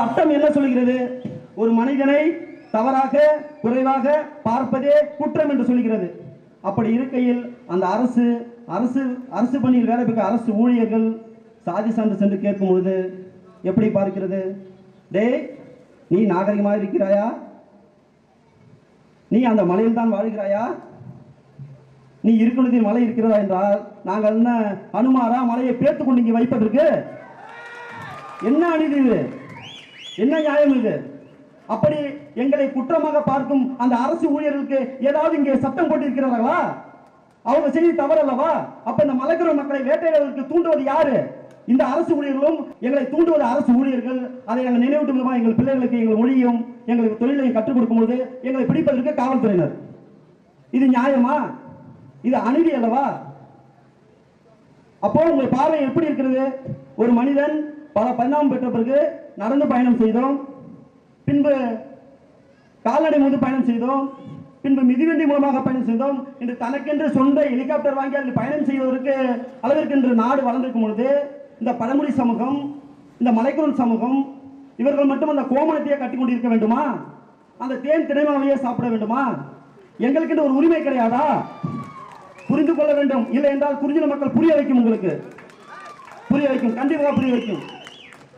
சட்டம் என்ன சொல்கிறது? ஒரு மனிதனை தவறாக குறைவாக பார்ப்பதே குற்றம் என்று சொல்கிறது. அப்படி இருக்கையில் அந்த அரசு அரசு அரசு பணியில் வேலை பார்க்க அரசு ஊழியர்கள் சாதி சான்று சென்று கேட்கும் பொழுது எப்படி பார்க்கிறது? டேய், நீ நாகரிகமாக இருக்கிறாயா? நீ அந்த மலையில் தான் வாழ்கிறாயா? நீ இருக்கிறதில் மலை இருக்கிறதா என்றால் நாங்கள் என்ன அனுமாரா மலையை பேர்த்து கொண்டு இங்கே வைப்பதற்கு? என்ன அநீதி இது? என்ன நியாயம் இது? அப்படி எங்களை குற்றமாக பார்க்கும் அந்த அரசு ஊழியர்களுக்கு ஏதாவது இங்கே சட்டம் போட்டிருக்கிறார்களா? அவங்க செய்தி தவறு அல்லவா? அப்ப இந்த மலைக்கிற மக்களை வேட்டையாடுவதற்கு தூண்டுவது யாரு? இந்த அரசு ஊழியர்களும் எங்களை தூண்டுவது அரசு ஊழியர்கள். அதை நாங்கள் நினைவூட்டும் விதமாக எங்கள் பிள்ளைகளுக்கு எங்கள் மொழியும் எங்களுக்கு தொழிலையும் கற்றுக் கொடுக்கும் போது எங்களை பிடிப்பதற்கு காவல்துறையினர். இது நியாயமா? இது அநீதி அல்லவா? அப்போ உங்கள் பார்வை எப்படி இருக்கிறது? ஒரு மனிதன் பல பரிணாமம் பெற்ற பிறகு நடந்து பயணம் செய்தோம், பின்பு கால்நடை மூலம் பயணம் செய்தோம், பின்பு மிதிவண்டி மூலமாக பயணம் செய்தோம். இன்று தனக்கென்று சொந்த ஹெலிகாப்டர் வாங்கி அதில் பயணம் செய்வதற்கு அளவிற்கு இன்று நாடு வளர்ந்திருக்கும் பொழுது இந்த பழங்குடி சமூகம், இந்த மலைக்குறன் சமூகம் இவர்கள் மட்டும் அந்த கோமணத்தையே கட்டி கொண்டிருக்க வேண்டுமா? அந்த தேன் திணைமாவையே சாப்பிட வேண்டுமா? எங்களுக்கு ஒரு உரிமை கிடையாதா? புரிந்து கொள்ள வேண்டும். இல்லை என்றால் குறிஞ்சின மக்கள் புரிய வைக்கும், உங்களுக்கு புரிய வைக்கும், கண்டிப்பாக புரிய வைக்கும்.